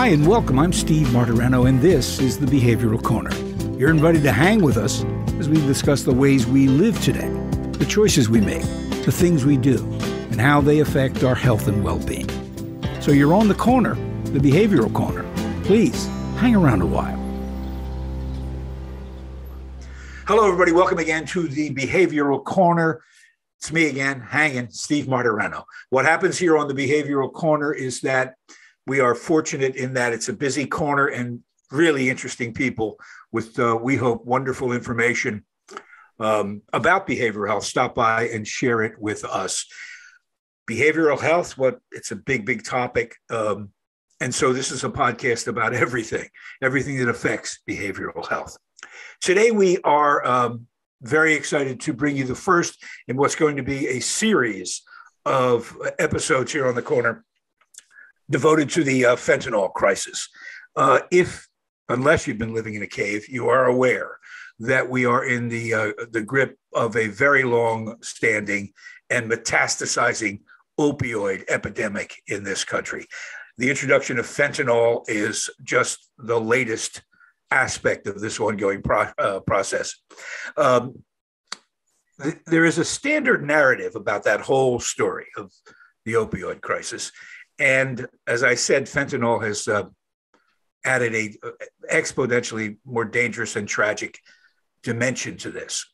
Hi and welcome. I'm Steve Martireno, and this is the Behavioral Corner. You're invited to hang with us as we discuss the ways we live today, the choices we make, the things we do, and how they affect our health and well-being. So you're on the corner, the Behavioral Corner. Please hang around a while. Hello, everybody. Welcome again to the Behavioral Corner. It's me again, hanging, Steve Martireno. What happens here on the Behavioral Corner is that we are fortunate in that it's a busy corner and really interesting people with, we hope, wonderful information about behavioral health. Stop by and share it with us. Behavioral health, it's a big, big topic. And so this is a podcast about everything that affects behavioral health. Today, we are very excited to bring you the first in what's going to be a series of episodes here on the corner devoted to the fentanyl crisis. Unless you've been living in a cave, you are aware that we are in the grip of a very long-standing and metastasizing opioid epidemic in this country. The introduction of fentanyl is just the latest aspect of this ongoing process. There is a standard narrative about that whole story of the opioid crisis. And as I said, fentanyl has added a exponentially more dangerous and tragic dimension to this.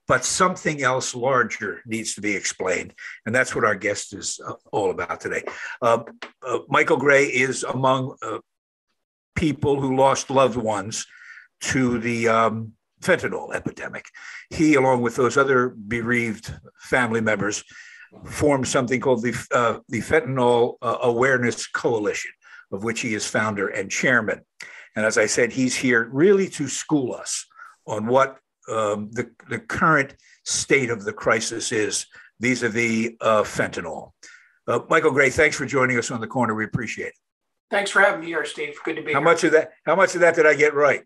But something else larger needs to be explained. And that's what our guest is all about today. Michael Gray is among people who lost loved ones to the fentanyl epidemic. He, along with those other bereaved family members, formed something called the Fentanyl Awareness Coalition, of which he is founder and chairman. And as I said, he's here really to school us on what the current state of the crisis is vis-a-vis fentanyl. Michael Gray, thanks for joining us on the corner. We appreciate it. Thanks for having me here, Steve. Good to be here. How much of that did I get right?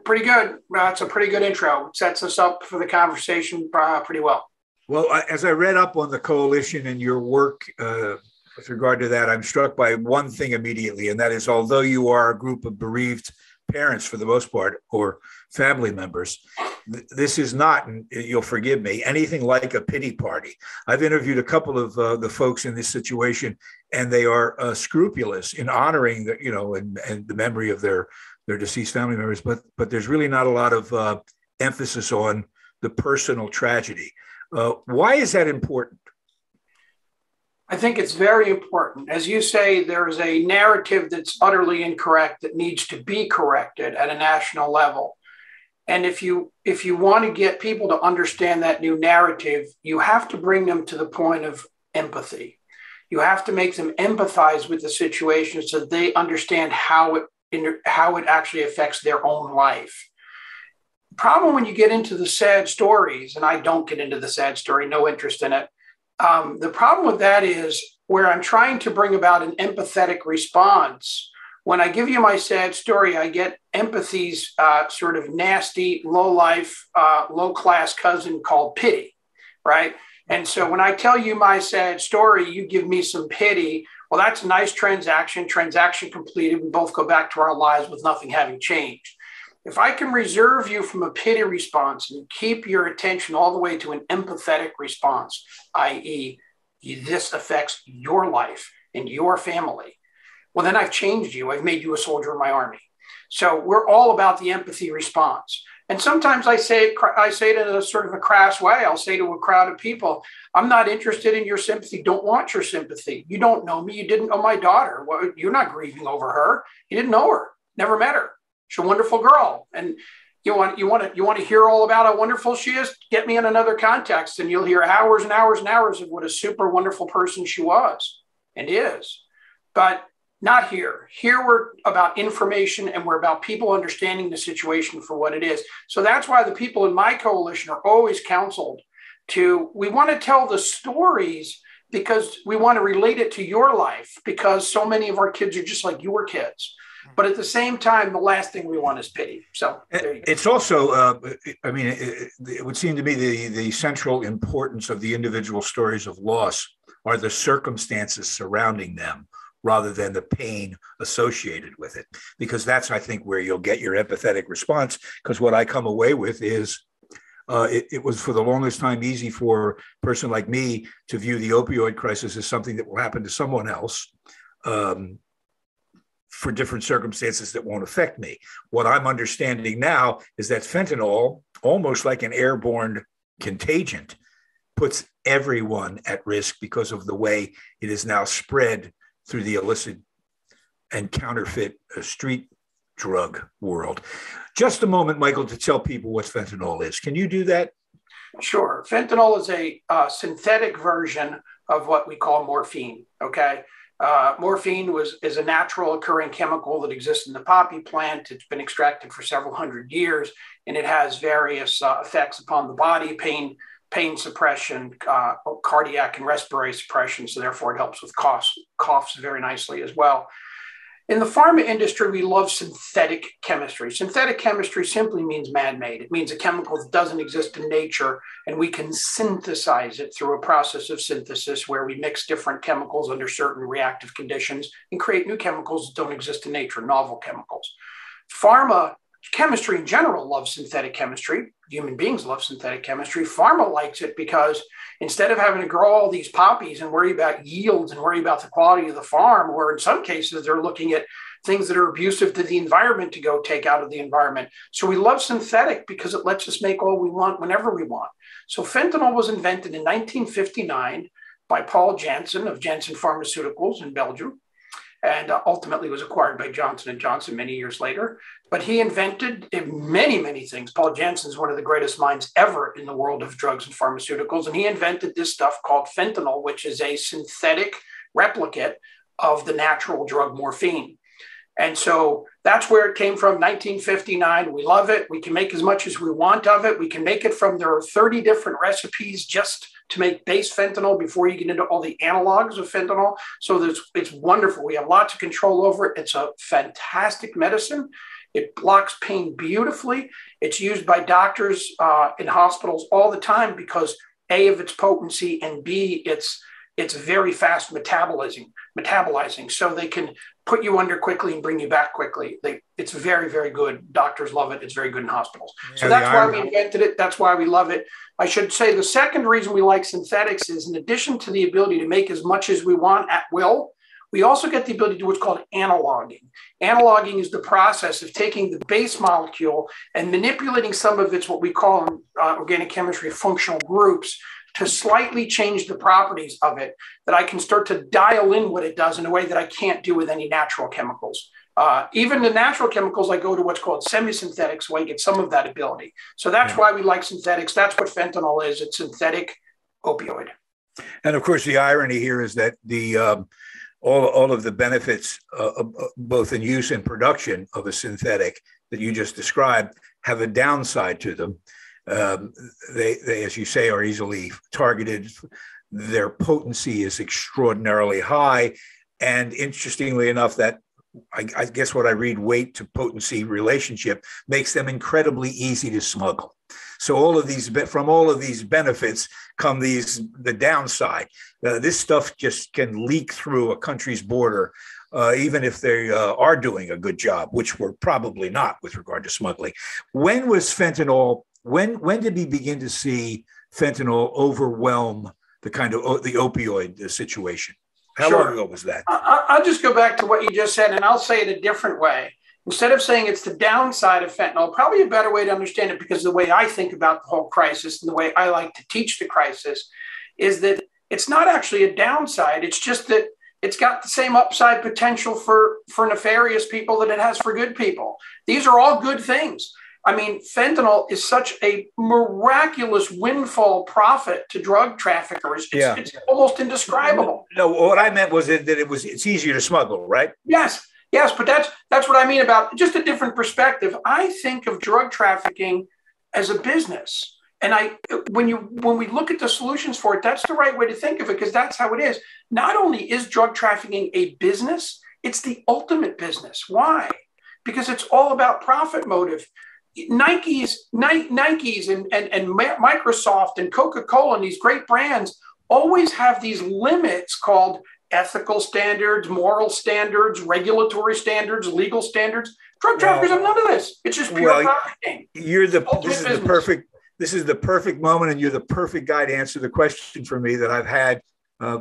Pretty good. It's a pretty good intro. It sets us up for the conversation pretty well. Well, as I read up on the coalition and your work with regard to that, I'm struck by one thing immediately, and that is, although you are a group of bereaved parents for the most part, or family members, this is not, and you'll forgive me, anything like a pity party. I've interviewed a couple of the folks in this situation, and they are scrupulous in honoring and the memory of their deceased family members, but there's really not a lot of emphasis on the personal tragedy. Why is that important? I think it's very important. As you say, there's a narrative that's utterly incorrect that needs to be corrected at a national level. And if you want to get people to understand that new narrative, you have to bring them to the point of empathy. You have to make them empathize with the situation so they understand how it actually affects their own life. The problem when you get into the sad stories, and I don't get into the sad story, no interest in it. The problem with that is where I'm trying to bring about an empathetic response. When I give you my sad story, I get empathy's sort of nasty, low-life, low-class cousin called pity, right? And so when I tell you my sad story, you give me some pity. Well, that's a nice transaction completed. We both go back to our lives with nothing having changed. If I can reserve you from a pity response and keep your attention all the way to an empathetic response, i.e., this affects your life and your family, well, then I've changed you. I've made you a soldier in my army. So we're all about the empathy response. And sometimes I say it in a sort of a crass way. I'll say to a crowd of people, I'm not interested in your sympathy. Don't want your sympathy. You don't know me. You didn't know my daughter. Well, you're not grieving over her. You didn't know her. Never met her. She's a wonderful girl. And you want to hear all about how wonderful she is? Get me in another context and you'll hear hours and hours and hours of what a super wonderful person she was and is. But not here. Here we're about information and we're about people understanding the situation for what it is. So that's why the people in my coalition are always counseled we want to tell the stories because we want to relate it to your life because so many of our kids are just like your kids. But at the same time, the last thing we want is pity. So there you go. It's also, it would seem to me the central importance of the individual stories of loss are the circumstances surrounding them rather than the pain associated with it. Because that's, I think, where you'll get your empathetic response. Because what I come away with is it was for the longest time easy for a person like me to view the opioid crisis as something that will happen to someone else for different circumstances that won't affect me. What I'm understanding now is that fentanyl, almost like an airborne contagion, puts everyone at risk because of the way it is now spread through the illicit and counterfeit street drug world. Just a moment, Michael, to tell people what fentanyl is. Can you do that? Sure. Fentanyl is a synthetic version of what we call morphine. Okay. Morphine is a natural occurring chemical that exists in the poppy plant. It's been extracted for several hundred years, and it has various effects upon the body: pain suppression, cardiac and respiratory suppression. So therefore, it helps with coughs very nicely as well. In the pharma industry, we love synthetic chemistry. Synthetic chemistry simply means man-made. It means a chemical that doesn't exist in nature, and we can synthesize it through a process of synthesis where we mix different chemicals under certain reactive conditions and create new chemicals that don't exist in nature, novel chemicals. Pharma chemistry in general loves synthetic chemistry. Human beings love synthetic chemistry. Pharma likes it because instead of having to grow all these poppies and worry about yields and worry about the quality of the farm, or in some cases, they're looking at things that are abusive to the environment to go take out of the environment. So we love synthetic because it lets us make all we want whenever we want. So fentanyl was invented in 1959 by Paul Janssen of Janssen Pharmaceuticals in Belgium, and ultimately was acquired by Johnson & Johnson many years later. But he invented many, many things. Paul Janssen is one of the greatest minds ever in the world of drugs and pharmaceuticals. And he invented this stuff called fentanyl, which is a synthetic replicate of the natural drug morphine. And so that's where it came from, 1959. We love it. We can make as much as we want of it. We can make it from, there are 30 different recipes just to make base fentanyl before you get into all the analogs of fentanyl. So it's wonderful. We have lots of control over it. It's a fantastic medicine. It blocks pain beautifully. It's used by doctors in hospitals all the time because A, of its potency, and B, it's very fast metabolizing. So they can put you under quickly and bring you back quickly. It's very, very good. Doctors love it. It's very good in hospitals. Yeah, so that's why we invented it. That's why we love it. I should say the second reason we like synthetics is, in addition to the ability to make as much as we want at will, we also get the ability to do what's called analogging. Analogging is the process of taking the base molecule and manipulating some of its, what we call in organic chemistry, functional groups, to slightly change the properties of it, that I can start to dial in what it does in a way that I can't do with any natural chemicals. Even the natural chemicals, I go to what's called semi-synthetic, so I get some of that ability. So that's why we like synthetics. That's what fentanyl is. It's synthetic opioid. And of course, the irony here is that the all of the benefits, both in use and production of a synthetic that you just described, have a downside to them. They, as you say, are easily targeted. Their potency is extraordinarily high. And interestingly enough, that I guess what I read, weight to potency relationship, makes them incredibly easy to smuggle. So from all of these benefits come the downside. This stuff just can leak through a country's border, even if they are doing a good job, which we're probably not with regard to smuggling. When was fentanyl? When did we begin to see fentanyl overwhelm the opioid situation? How long ago was that? I'll just go back to what you just said, and I'll say it a different way. Instead of saying it's the downside of fentanyl, probably a better way to understand it, because the way I think about the whole crisis and the way I like to teach the crisis is that it's not actually a downside. It's just that it's got the same upside potential for nefarious people that it has for good people. These are all good things. I mean, fentanyl is such a miraculous windfall profit to drug traffickers. It's almost indescribable. No, what I meant was that it's easier to smuggle, right? Yes, but that's what I mean about just a different perspective. I think of drug trafficking as a business. And when we look at the solutions for it, that's the right way to think of it, because that's how it is. Not only is drug trafficking a business, it's the ultimate business. Why? Because it's all about profit motive. Nike's and Microsoft and Coca-Cola and these great brands always have these limits called ethical standards, moral standards, regulatory standards, legal standards. Drug traffickers have none of this. It's just pure profiting. This is the perfect moment, and you're the perfect guy to answer the question for me that I've had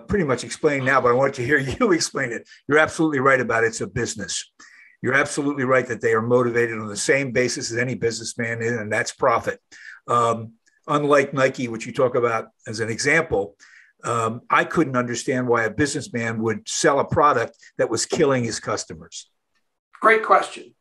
pretty much explained now, but I want to hear you explain it. You're absolutely right about it's a business. You're absolutely right that they are motivated on the same basis as any businessman is, and that's profit. Unlike Nike, which you talk about as an example, I couldn't understand why a businessman would sell a product that was killing his customers. Great question.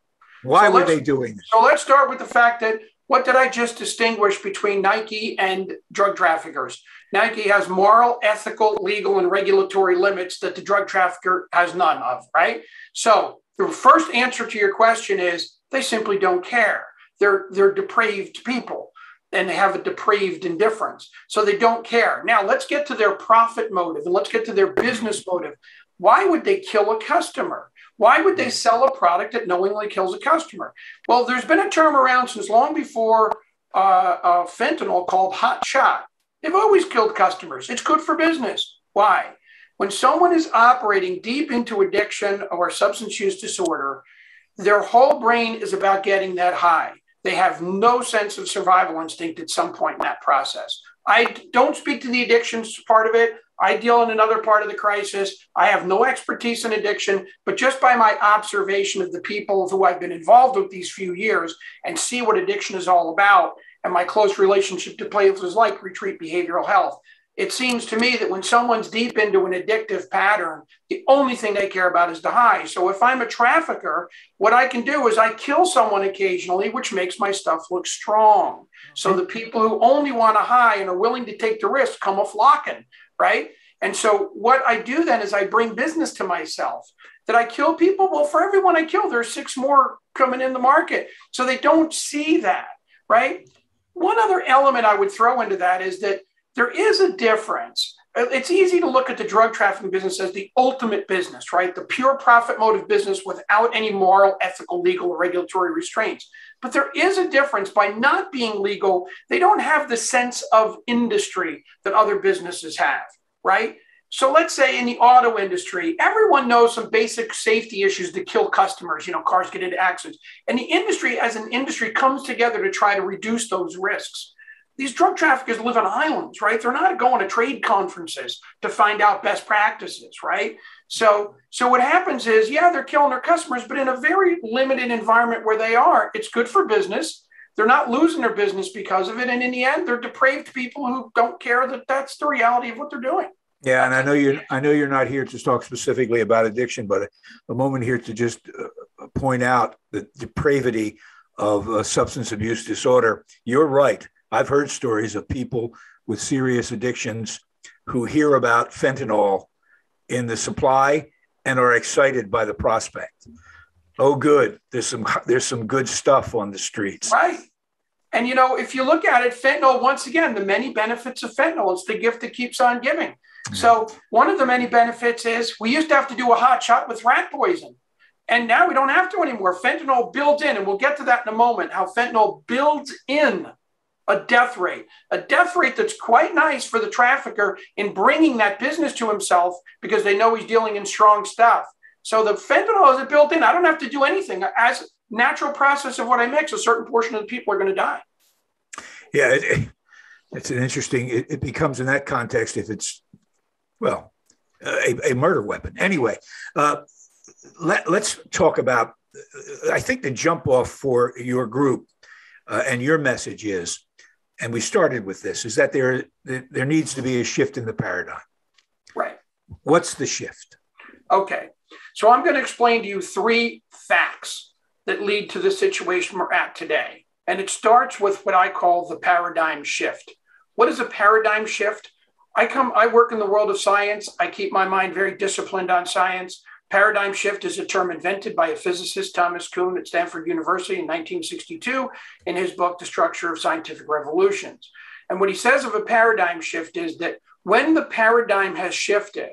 Why were they doing this? So let's start with the fact that what did I just distinguish between Nike and drug traffickers? Nike has moral, ethical, legal, and regulatory limits that the drug trafficker has none of, right? So the first answer to your question is they simply don't care. They're depraved people, and they have a depraved indifference. So they don't care. Now let's get to their profit motive, and let's get to their business motive. Why would they kill a customer? Why would they sell a product that knowingly kills a customer? Well, there's been a term around since long before fentanyl called hot shot. They've always killed customers. It's good for business. Why? When someone is operating deep into addiction or substance use disorder, their whole brain is about getting that high. They have no sense of survival instinct at some point in that process. I don't speak to the addictions part of it. I deal in another part of the crisis. I have no expertise in addiction, but just by my observation of the people who I've been involved with these few years and see what addiction is all about and my close relationship to places like Retreat Behavioral Health, it seems to me that when someone's deep into an addictive pattern, the only thing they care about is the high. So if I'm a trafficker, what I can do is I kill someone occasionally, which makes my stuff look strong. So the people who only want a high and are willing to take the risk come a-flocking, right? And so what I do then is I bring business to myself. Did I kill people? Well, for everyone I kill, there's 6 more coming in the market. So they don't see that, right? One other element I would throw into that is that there is a difference. It's easy to look at the drug trafficking business as the ultimate business, right? The pure profit motive business without any moral, ethical, legal, or regulatory restraints. But there is a difference. By not being legal, they don't have the sense of industry that other businesses have, right? So let's say in the auto industry, everyone knows some basic safety issues that kill customers. You know, cars get into accidents. And the industry as an industry comes together to try to reduce those risks. These drug traffickers live on islands, right? They're not going to trade conferences to find out best practices, right? So what happens is, yeah, they're killing their customers, but in a very limited environment where they are, it's good for business. They're not losing their business because of it. And in the end, they're depraved people who don't care that that's the reality of what they're doing. Yeah, and I know you're not here to talk specifically about addiction, but a moment here to just point out the depravity of substance abuse disorder. You're right. I've heard stories of people with serious addictions who hear about fentanyl in the supply and are excited by the prospect. Oh, good. There's some good stuff on the streets. Right. And, you know, if you look at it, fentanyl, once again, the many benefits of fentanyl, it's the gift that keeps on giving. So one of the many benefits is we used to have to do a hot shot with rat poison. And now we don't have to anymore. Fentanyl builds in, and we'll get to that in a moment, how fentanyl builds in a death rate that's quite nice for the trafficker in bringing that business to himself because they know he's dealing in strong stuff. So the fentanyl is built in. I don't have to do anything. As natural process of what I mix, a certain portion of the people are going to die. Yeah, it's an interesting, it becomes in that context if it's, well, a murder weapon. Anyway, let's talk about, I think the jump off for your group and your message is, and we started with this, is that there needs to be a shift in the paradigm. Right. What's the shift? Okay. So I'm going to explain to you 3 facts that lead to the situation we're at today. And it starts with what I call the paradigm shift. What is a paradigm shift? I work in the world of science. I keep my mind very disciplined on science. Paradigm shift is a term invented by a physicist, Thomas Kuhn, at Stanford University in 1962 in his book, The Structure of Scientific Revolutions. And what he says of a paradigm shift is that when the paradigm has shifted,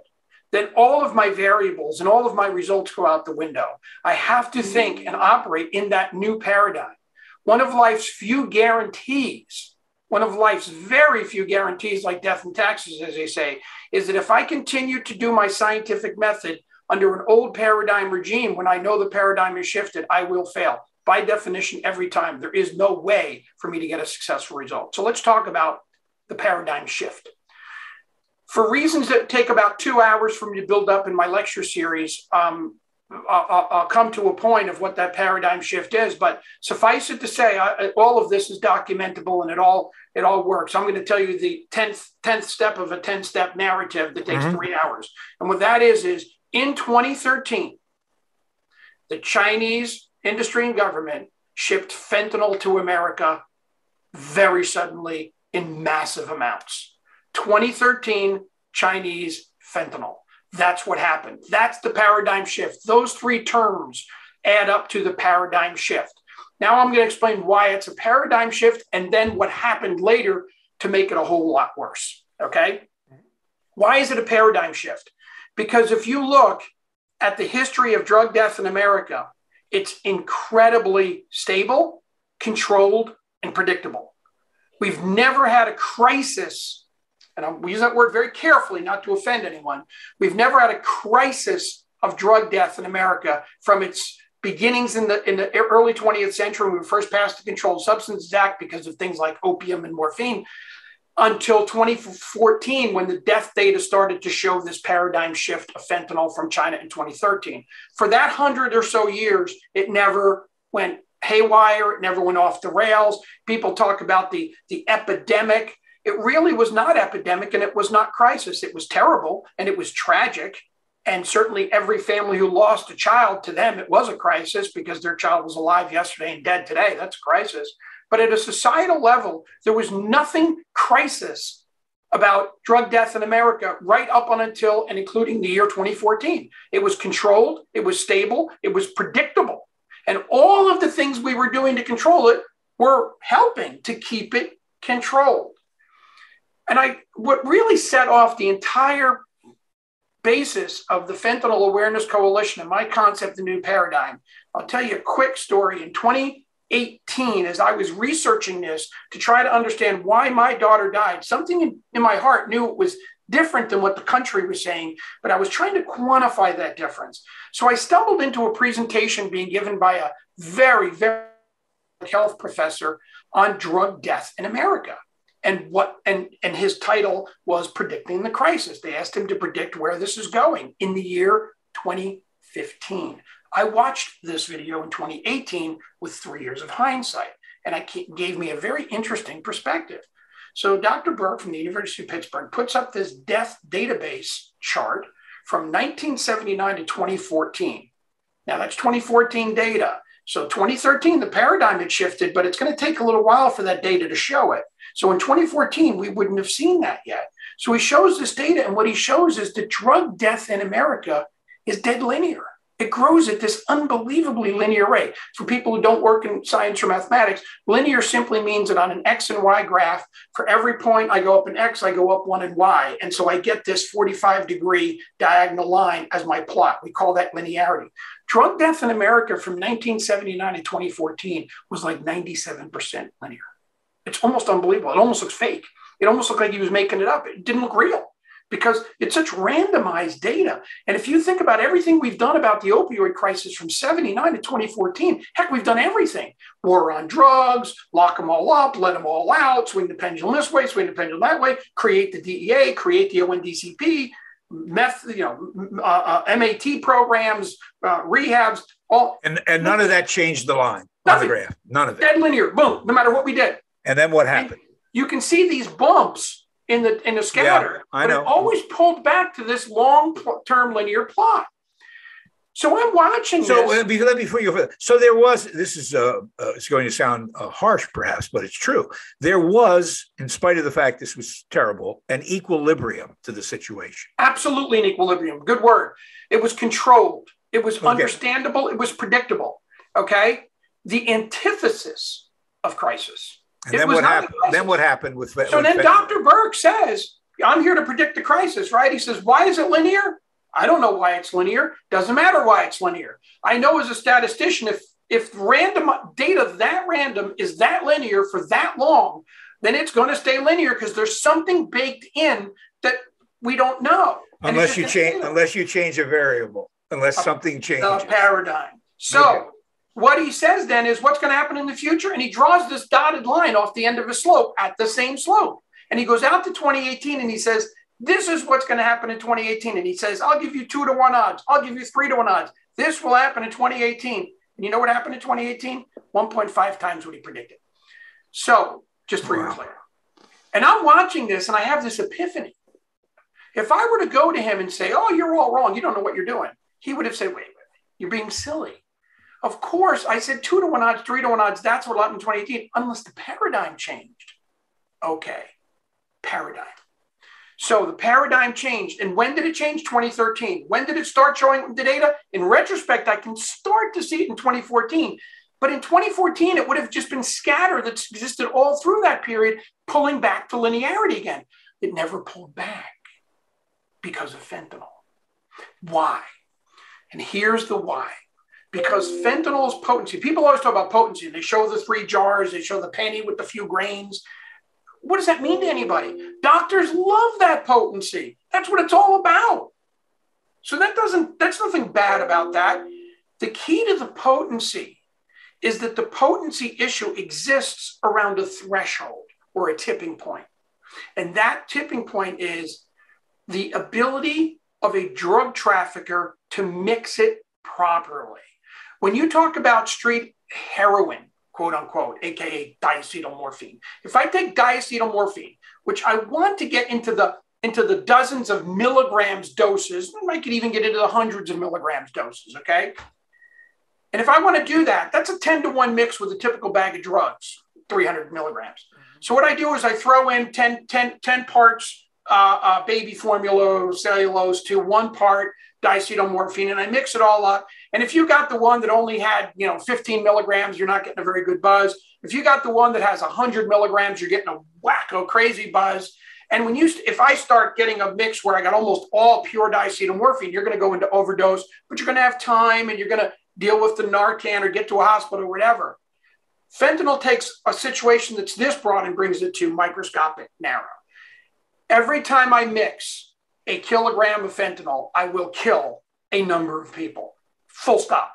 then all of my variables and all of my results go out the window. I have to think and operate in that new paradigm. One of life's few guarantees one of life's very few guarantees, like death and taxes, as they say, is that if I continue to do my scientific method under an old paradigm regime, when I know the paradigm is shifted, I will fail. By definition, every time. There is no way for me to get a successful result. So let's talk about the paradigm shift. For reasons that take about 2 hours for me to build up in my lecture series, I'll come to a point of what that paradigm shift is, but suffice it to say, all of this is documentable and it all works. I'm going to tell you the 10th step of a 10-step narrative that takes 3 hours. And what that is in 2013, the Chinese industry and government shipped fentanyl to America very suddenly in massive amounts. 2013, Chinese fentanyl. That's what happened. That's the paradigm shift. Those three terms add up to the paradigm shift. Now I'm going to explain why it's a paradigm shift and then what happened later to make it a whole lot worse. Okay? Why is it a paradigm shift? Because if you look at the history of drug death in America, it's incredibly stable, controlled, and predictable. We've never had a crisis, and we use that word very carefully not to offend anyone. We've never had a crisis of drug death in America from its beginnings in the early 20th century when we first passed the Controlled Substances Act because of things like opium and morphine, until 2014 when the death data started to show this paradigm shift of fentanyl from China in 2013. For that 100 or so years, it never went haywire. It never went off the rails. People talk about the epidemic. It really was not epidemic and it was not crisis. It was terrible and it was tragic. And certainly every family who lost a child, to them, it was a crisis because their child was alive yesterday and dead today. That's a crisis. But at a societal level, there was nothing crisis about drug death in America right up until and including the year 2014. It was controlled, it was stable, it was predictable. And all of the things we were doing to control it were helping to keep it controlled. And what really set off the entire basis of the Fentanyl Awareness Coalition and my concept, the new paradigm, I'll tell you a quick story. In 2018, as I was researching this to try to understand why my daughter died, something in my heart knew it was different than what the country was saying, but I was trying to quantify that difference. So I stumbled into a presentation being given by a very, very health professor on drug death in America. And his title was Predicting the Crisis. They asked him to predict where this is going in the year 2015. I watched this video in 2018 with 3 years of hindsight, and it gave me a very interesting perspective. So Dr. Burke from the University of Pittsburgh puts up this death database chart from 1979 to 2014. Now that's 2014 data. So 2013, the paradigm had shifted, but it's going to take a little while for that data to show it. So in 2014, we wouldn't have seen that yet. So he shows this data, and what he shows is that drug death in America is dead linear. It grows at this unbelievably linear rate. For people who don't work in science or mathematics, linear simply means that on an X and Y graph, for every point I go up in X, I go up one in Y. And so I get this 45-degree diagonal line as my plot. We call that linearity. Drug death in America from 1979 to 2014 was like 97% linear. It's almost unbelievable. It almost looks fake. It almost looked like he was making it up. It didn't look real because it's such randomized data. And if you think about everything we've done about the opioid crisis from 79 to 2014, heck, we've done everything. War on drugs, lock them all up, let them all out, swing the pendulum this way, swing the pendulum that way, create the DEA, create the ONDCP, MAT programs, rehabs, all. And none of that changed the line on the graph. None of it. Dead linear, boom, no matter what we did. And then what happened? And you can see these bumps in the scatter, yeah, I know. But it always pulled back to this long-term linear plot. So I'm watching this. Let me put you. So there was. This is it's going to sound harsh, perhaps, but it's true. There was, in spite of the fact this was terrible, an equilibrium to the situation. Absolutely an equilibrium. Good word. It was controlled. It was understandable. It was predictable. Okay. The antithesis of crisis. And then what happened? Then what happened with? So then Dr. Burke says, "I'm here to predict the crisis." Right? He says, "Why is it linear? I don't know why it's linear. Doesn't matter why it's linear. I know as a statistician, if random data that random is that linear for that long, then it's going to stay linear because there's something baked in that we don't know. Unless you change a variable, unless something changes. A paradigm. So what he says then is what's going to happen in the future? And he draws this dotted line off the end of a slope at the same slope. And he goes out to 2018 and he says, this is what's going to happen in 2018. And he says, I'll give you 2-to-1 odds. I'll give you 3-to-1 odds. This will happen in 2018. And you know what happened in 2018? 1.5 times what he predicted. So just 3 years later. And I'm watching this and I have this epiphany. If I were to go to him and say, oh, you're all wrong, you don't know what you're doing, he would have said, wait, you're being silly. Of course, I said 2-to-1 odds, 3-to-1 odds, that's what happened in 2018, unless the paradigm changed. Okay, paradigm. So the paradigm changed. And when did it change? 2013. When did it start showing the data? In retrospect, I can start to see it in 2014. But in 2014, it would have just been scatter that existed all through that period, pulling back to linearity again. It never pulled back because of fentanyl. Why? And here's the why. Because fentanyl's potency, people always talk about potency. They show the 3 jars, they show the penny with the few grains. What does that mean to anybody? Doctors love that potency. That's what it's all about. So that's nothing bad about that. The key to the potency is that the potency issue exists around a threshold or a tipping point. And that tipping point is the ability of a drug trafficker to mix it properly. When you talk about street heroin, quote unquote, AKA diacetylmorphine, if I take diacetylmorphine, which I want to get into the dozens of milligrams doses, I could even get into the hundreds of milligrams doses, okay? And if I want to do that, that's a 10-to-1 mix with a typical bag of drugs, 300 milligrams. So what I do is I throw in 10 parts baby formula cellulose to 1 part diacetylmorphine, and I mix it all up. And if you got the one that only had 15 milligrams, you're not getting a very good buzz. If you got the one that has 100 milligrams, you're getting a wacko crazy buzz. And if I start getting a mix where I got almost all pure diacetylmorphine, you're going to go into overdose, but you're going to have time and you're going to deal with the Narcan or get to a hospital or whatever. Fentanyl takes a situation that's this broad and brings it to microscopic narrow. Every time I mix a kilogram of fentanyl, I will kill a number of people. Full stop.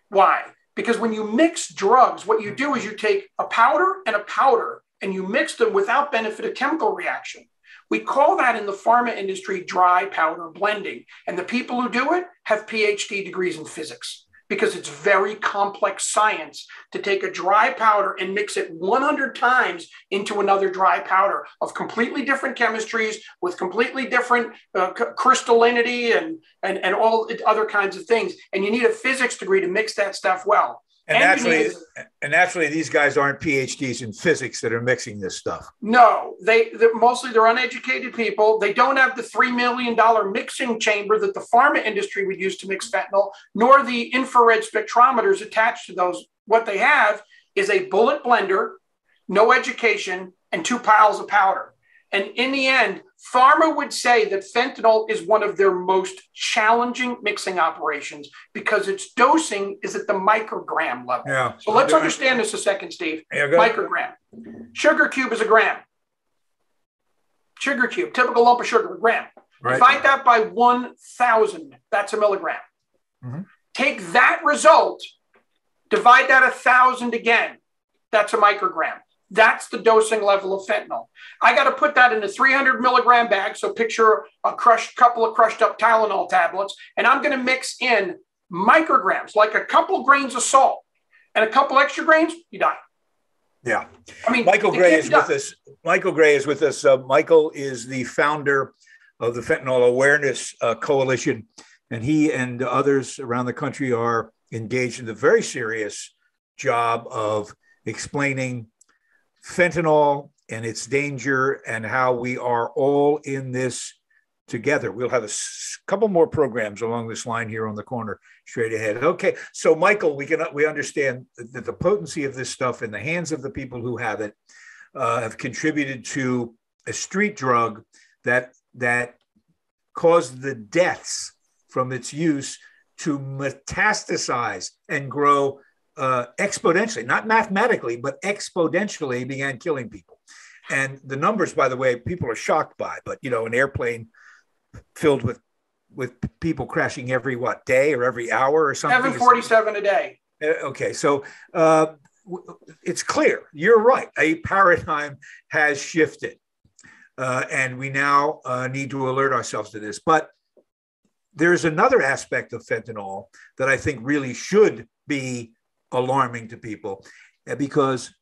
Why? Because when you mix drugs, what you do is you take a powder and you mix them without benefit of chemical reaction. We call that in the pharma industry dry powder blending. And the people who do it have PhD degrees in physics, because it's very complex science to take a dry powder and mix it 100 times into another dry powder of completely different chemistries with completely different crystallinity and all other kinds of things. And you need a physics degree to mix that stuff well. And naturally, these guys aren't PhDs in physics that are mixing this stuff. No, they're uneducated people. They don't have the $3 million mixing chamber that the pharma industry would use to mix fentanyl, nor the infrared spectrometers attached to those. What they have is a bullet blender, no education, and 2 piles of powder. And in the end, pharma would say that fentanyl is one of their most challenging mixing operations because its dosing is at the microgram level. Yeah. So let's understand this a second, Steve. Yeah, microgram. Sugar cube is a gram. Sugar cube, typical lump of sugar, a gram. Right. Divide that by 1,000. That's a milligram. Mm-hmm. Take that result, divide that 1,000 again. That's a microgram. That's the dosing level of fentanyl. I got to put that in a 300 milligram bag. So picture a couple of crushed up Tylenol tablets, and I'm going to mix in micrograms, like a couple grains of salt and a couple extra grains, you die. Yeah. I mean, Michael Gray is with us. Michael Gray is with us. Michael is the founder of the Fentanyl Awareness Coalition, and he and others around the country are engaged in the very serious job of explaining fentanyl and its danger and how we are all in this together. We'll have a couple more programs along this line here on the corner straight ahead. Okay, so Michael, we understand that the potency of this stuff in the hands of the people who have it have contributed to a street drug that caused the deaths from its use to metastasize and grow exponentially, not mathematically, but exponentially began killing people. And the numbers, by the way, people are shocked by, but an airplane filled with people crashing every day or every hour or something. 747 a day. Okay, so it's clear. You're right. A paradigm has shifted, and we now need to alert ourselves to this. But there's another aspect of fentanyl that I think really should be alarming to people, because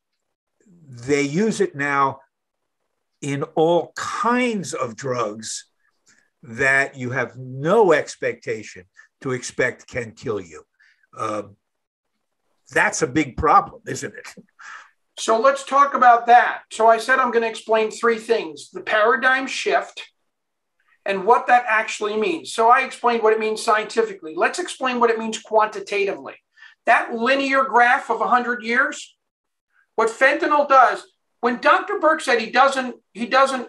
they use it now in all kinds of drugs that you have no expectation to expect can kill you. That's a big problem, isn't it? So let's talk about that. So I said I'm going to explain three things: the paradigm shift and what that actually means. So I explained what it means scientifically. Let's explain what it means quantitatively. That linear graph of 100 years, what fentanyl does, when Dr. Burke said he doesn't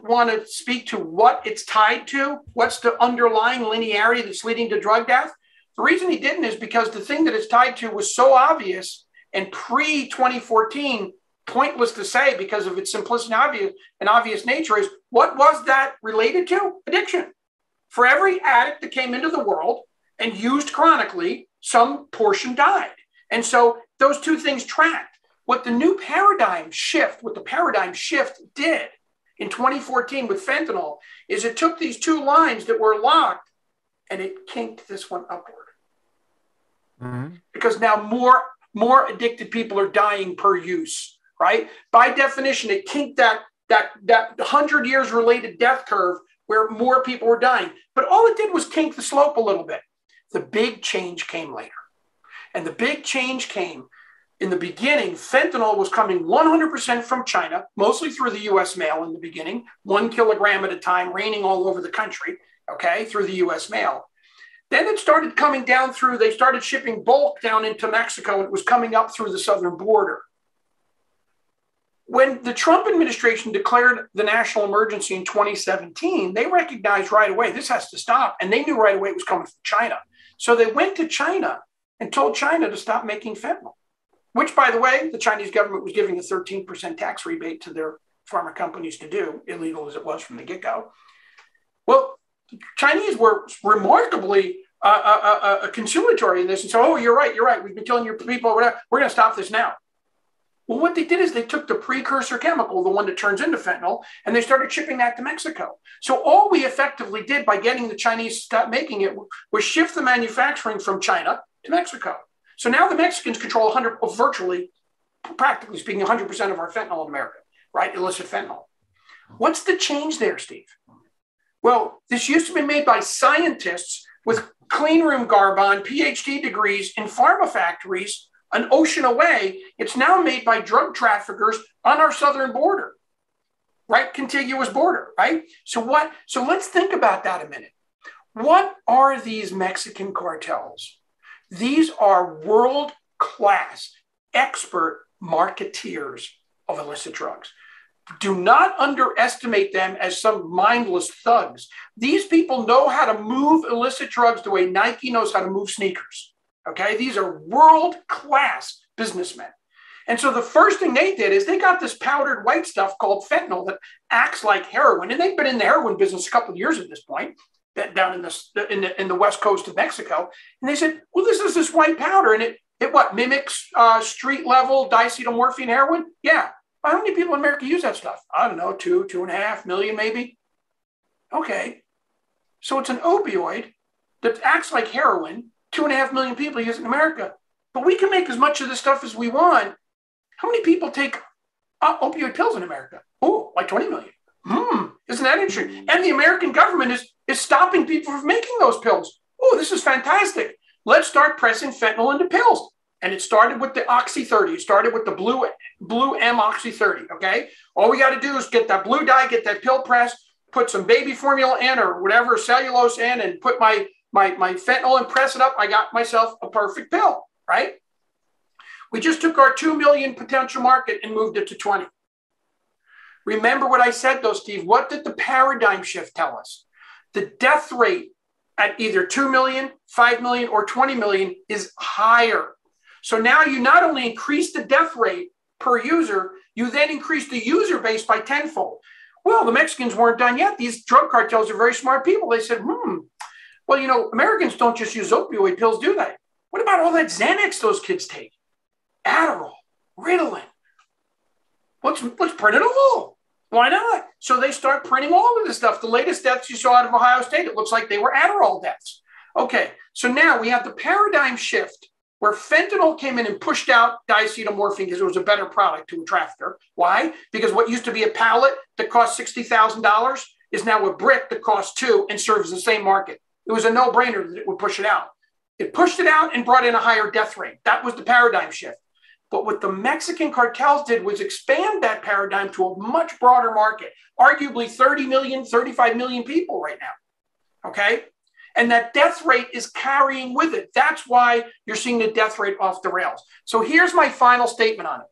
want to speak to what it's tied to, what's the underlying linearity that's leading to drug death, the reason he didn't is because the thing that it's tied to was so obvious and pre-2014, pointless to say because of its simplicity and obvious nature, is what was that related to? Addiction. For every addict that came into the world and used chronically, some portion died. And so those two things tracked. What the paradigm shift did in 2014 with fentanyl is it took these two lines that were locked and it kinked this one upward. Mm-hmm. Because now more addicted people are dying per use, right? By definition, it kinked that 100 years related death curve where more people were dying. But all it did was kink the slope a little bit. The big change came later. And the big change came in the beginning. Fentanyl was coming 100% from China, mostly through the US mail in the beginning, 1 kilogram at a time, raining all over the country, okay, through the US mail. Then it started coming down they started shipping bulk down into Mexico, and it was coming up through the southern border. When the Trump administration declared the national emergency in 2017, they recognized right away, this has to stop. And they knew right away it was coming from China. So they went to China and told China to stop making fentanyl, which, by the way, the Chinese government was giving a 13% tax rebate to their pharma companies to do, illegal as it was from the get-go. Well, Chinese were remarkably conciliatory in this and said, oh, you're right. We've been killing your people. We're going to stop this now. Well, what they did is they took the precursor chemical, the one that turns into fentanyl, and they started shipping that to Mexico. So all we effectively did by getting the Chinese to stop making it was shift the manufacturing from China to Mexico. So now the Mexicans control practically speaking, 100% of our fentanyl in America, right? Illicit fentanyl. What's the change there, Steve? Well, this used to be made by scientists with clean room garb on, PhD degrees in pharma factories an ocean away. It's now made by drug traffickers on our southern border, right? Contiguous border, right? So let's think about that a minute. What are these Mexican cartels? These are world-class expert marketeers of illicit drugs. Do not underestimate them as some mindless thugs. These people know how to move illicit drugs the way Nike knows how to move sneakers. Okay, these are world-class businessmen. And so the first thing they did is they got this powdered white stuff called fentanyl that acts like heroin. And they've been in the heroin business a couple of years at this point, down in the west coast of Mexico. And they said, well, this is this white powder. And it mimics street level diacetylmorphine heroin? Yeah. How many people in America use that stuff? I don't know, 2.5 million maybe. Okay. So it's an opioid that acts like heroin. 2.5 million people use it in America. But we can make as much of this stuff as we want. How many people take opioid pills in America? Oh, like 20 million. Isn't that interesting? And the American government is stopping people from making those pills. Oh, this is fantastic. Let's start pressing fentanyl into pills. And it started with the Oxy 30. It started with the blue M Oxy 30, okay? All we got to do is get that blue dye, get that pill press, put some baby formula in or whatever, cellulose in, and put my fentanyl and press it up. I got myself a perfect pill, right? We just took our 2 million potential market and moved it to 20. Remember what I said, though, Steve. What did the paradigm shift tell us? The death rate at either 2 million, 5 million, or 20 million is higher. So now you not only increase the death rate per user, you then increase the user base by tenfold. Well, the Mexicans weren't done yet. These drug cartels are very smart people. They said, well, you know, Americans don't just use opioid pills, do they? What about all that Xanax those kids take? Adderall, Ritalin. Let's print it all. Why not? So they start printing all of this stuff. The latest deaths you saw out of Ohio State, it looks like they were Adderall deaths. Okay, so now we have the paradigm shift where fentanyl came in and pushed out diacetylmorphine because it was a better product to a trafficker. Why? Because what used to be a pallet that cost $60,000 is now a brick that costs $2 and serves the same market. It was a no-brainer that it would push it out. It pushed it out and brought in a higher death rate. That was the paradigm shift. But what the Mexican cartels did was expand that paradigm to a much broader market, arguably 30 million, 35 million people right now. Okay? And that death rate is carrying with it. That's why you're seeing the death rate off the rails. So here's my final statement on it.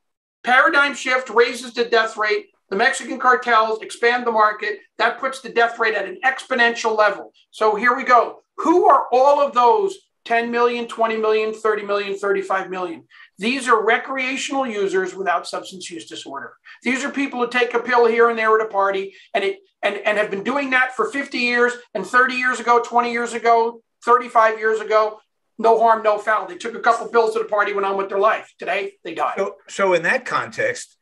Paradigm shift raises the death rate. The Mexican cartels expand the market. That puts the death rate at an exponential level. So here we go. Who are all of those 10 million, 20 million, 30 million, 35 million? These are recreational users without substance use disorder. These are people who take a pill here and there at a party and have been doing that for 50 years and 30 years ago, 20 years ago, 35 years ago, no harm, no foul. They took a couple pills at a party, went on with their life. Today, they die. So in that context,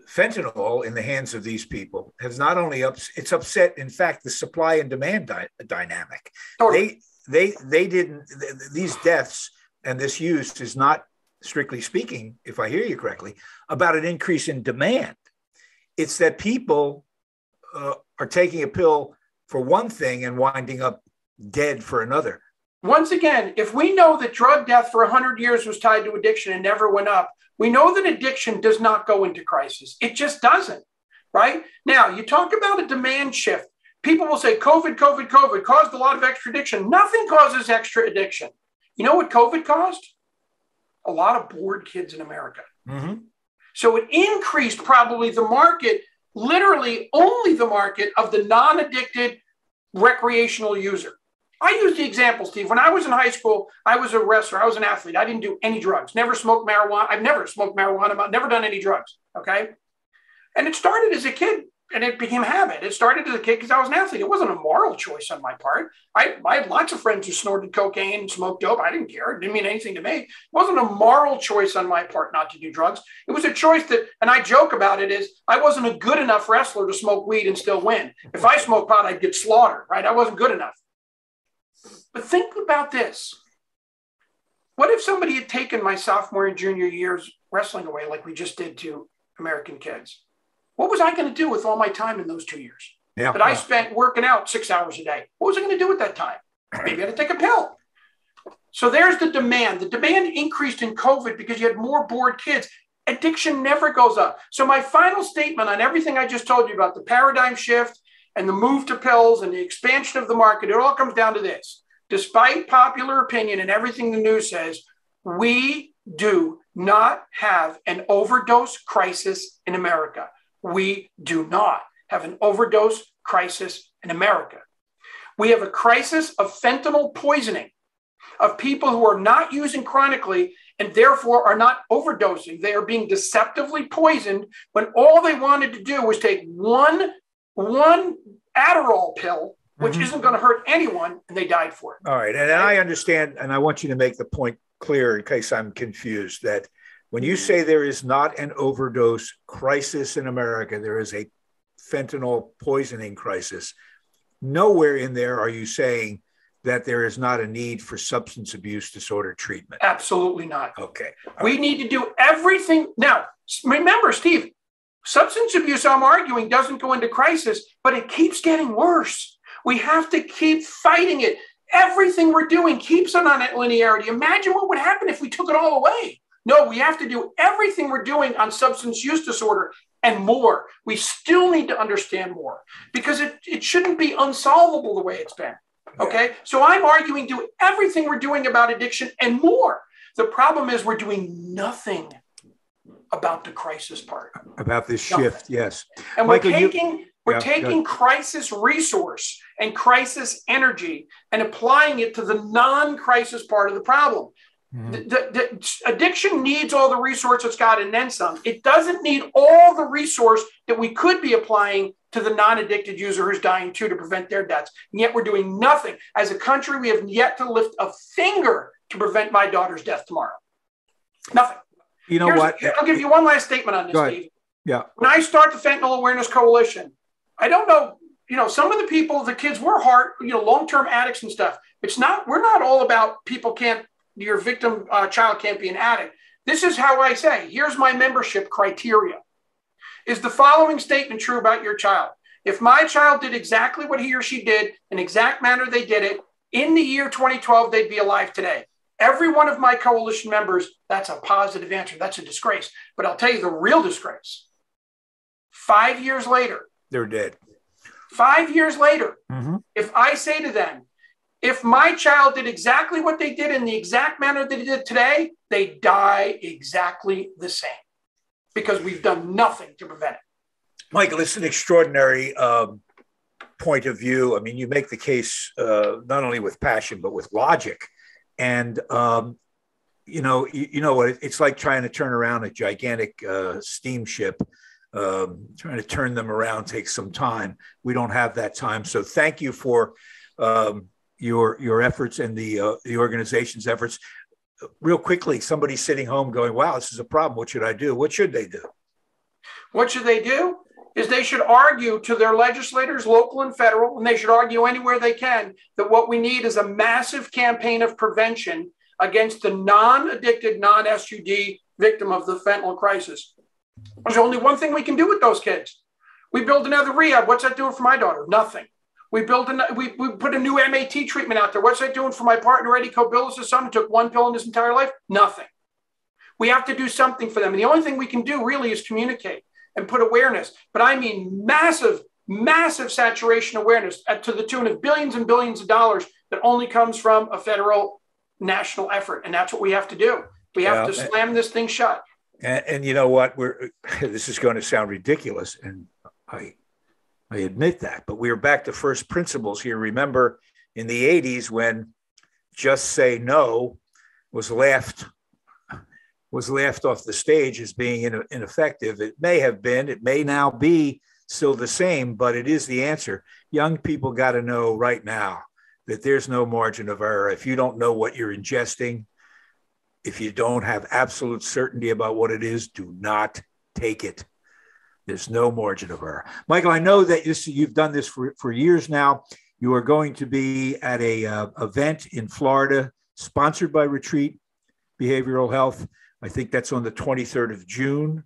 fentanyl in the hands of these people has not only it's upset, in fact, the supply and demand dynamic. Totally. These deaths and this use is not, strictly speaking, if I hear you correctly, about an increase in demand. It's that people are taking a pill for one thing and winding up dead for another. Once again, if we know that drug death for 100 years was tied to addiction and never went up, we know that addiction does not go into crisis. It just doesn't, right? Now, you talk about a demand shift. People will say COVID caused a lot of extra addiction. Nothing causes extra addiction. You know what COVID caused? A lot of bored kids in America. Mm-hmm. So it increased probably the market, literally only the market of the non-addicted recreational user. I use the example, Steve. When I was in high school, I was a wrestler. I was an athlete. I didn't do any drugs. Never smoked marijuana. I've never smoked marijuana. I've never done any drugs. Okay. And it started as a kid. And it became a habit. It started as a kid because I was an athlete. It wasn't a moral choice on my part. I had lots of friends who snorted cocaine and smoked dope. I didn't care. It didn't mean anything to me. It wasn't a moral choice on my part not to do drugs. It was a choice that, and I joke about it, is I wasn't a good enough wrestler to smoke weed and still win. If I smoked pot, I'd get slaughtered, right? I wasn't good enough. But think about this. What if somebody had taken my sophomore and junior years wrestling away like we just did to American kids? What was I going to do with all my time in those 2 years that I spent working out 6 hours a day? What was I going to do with that time? Maybe I had to take a pill. So there's the demand. The demand increased in COVID because you had more bored kids. Addiction never goes up. So my final statement on everything I just told you about the paradigm shift and the move to pills and the expansion of the market, it all comes down to this. Despite popular opinion and everything the news says, we do not have an overdose crisis in America. We do not have an overdose crisis in America. We have a crisis of fentanyl poisoning, of people who are not using chronically and therefore are not overdosing. They are being deceptively poisoned when all they wanted to do was take one Adderall pill, which isn't going to hurt anyone, and they died for it. All right. And I understand, and I want you to make the point clear in case I'm confused, that when you say there is not an overdose crisis in America, there is a fentanyl poisoning crisis. Nowhere in there are you saying that there is not a need for substance abuse disorder treatment. Absolutely not. Okay. We need to do everything. Now, remember, Steve, substance abuse, I'm arguing, doesn't go into crisis, but it keeps getting worse. We have to keep fighting it. Everything we're doing keeps it on that linearity. Imagine what would happen if we took it all away. No, we have to do everything we're doing on substance use disorder and more. We still need to understand more because it shouldn't be unsolvable the way it's been. Okay. So I'm arguing do everything we're doing about addiction and more. The problem is we're doing nothing about the crisis part. About this shift. Yes. And Michael, we're taking crisis resource and crisis energy and applying it to the non-crisis part of the problem. The addiction needs all the resources it's got and then some. It doesn't need all the resource that we could be applying to the non-addicted user who's dying too to prevent their deaths. And yet we're doing nothing. As a country, we have yet to lift a finger to prevent my daughter's death tomorrow. Nothing. You know what? I'll give you one last statement on this, Steve. Yeah. When I start the Fentanyl Awareness Coalition, I don't know, some of the people, the kids were long-term addicts and stuff. We're not all about your victim child can't be an addict. This is how I say, here's my membership criteria. Is the following statement true about your child? If my child did exactly what he or she did, in exact manner they did it, in the year 2012, they'd be alive today. Every one of my coalition members, that's a positive answer. That's a disgrace. But I'll tell you the real disgrace. 5 years later. They're dead. 5 years later, if I say to them, if my child did exactly what they did in the exact manner that they did today, they die exactly the same because we've done nothing to prevent it. Michael, it's an extraordinary point of view. I mean, you make the case not only with passion, but with logic. And, you know what, it's like trying to turn around a gigantic steamship. Trying to turn them around takes some time. We don't have that time. So thank you for your efforts and the organization's efforts. Real quickly, somebody sitting home going, wow, this is a problem. What should I do? What should they do? What should they do? Is they should argue to their legislators, local and federal, and they should argue anywhere they can that what we need is a massive campaign of prevention against the non-addicted, non-SUD victim of the fentanyl crisis. There's only one thing we can do with those kids. We build another rehab. What's that doing for my daughter? Nothing. We put a new MAT treatment out there. What's that doing for my partner, Eddie Kobilis' son, who took one pill in his entire life? Nothing. We have to do something for them. And the only thing we can do really is communicate and put awareness. But I mean massive, massive saturation awareness to the tune of billions and billions of dollars that only comes from a federal national effort. And that's what we have to do. We have to slam this thing shut. And you know what? This is going to sound ridiculous, and I admit that, but we're back to first principles here. Remember in the 80s when just say no was laughed off the stage as being ineffective. It may have been, it may now be still the same, but it is the answer. Young people got to know right now that there's no margin of error. If you don't know what you're ingesting, if you don't have absolute certainty about what it is, do not take it. There's no margin of error. Michael, I know that you've done this for years now. You are going to be at a event in Florida sponsored by Retreat Behavioral Health. I think that's on the 23rd of June.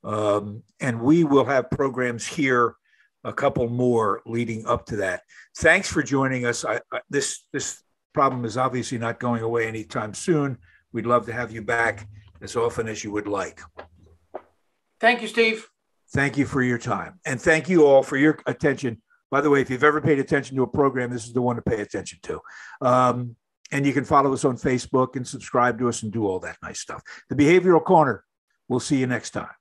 And we will have programs here, a couple more leading up to that. Thanks for joining us. This problem is obviously not going away anytime soon. We'd love to have you back as often as you would like. Thank you, Steve. Thank you for your time. And thank you all for your attention. By the way, if you've ever paid attention to a program, this is the one to pay attention to. And you can follow us on Facebook and subscribe to us and do all that nice stuff. The Behavioral Corner. We'll see you next time.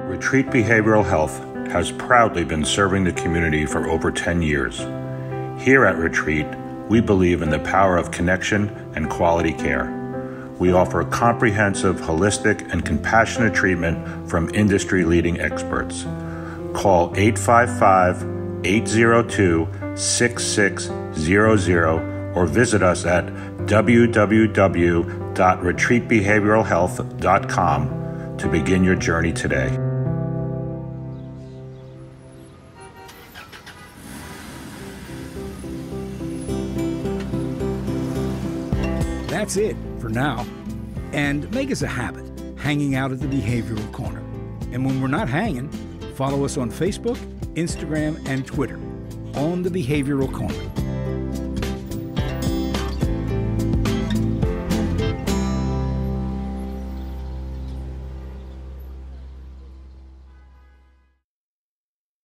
Retreat Behavioral Health has proudly been serving the community for over 10 years. Here at Retreat, we believe in the power of connection and quality care. We offer comprehensive, holistic, and compassionate treatment from industry-leading experts. Call 855-802-6600 or visit us at www.retreatbehavioralhealth.com to begin your journey today. That's it for now. And make us a habit, hanging out at the Behavioral Corner. And when we're not hanging, follow us on Facebook, Instagram, and Twitter on the Behavioral Corner.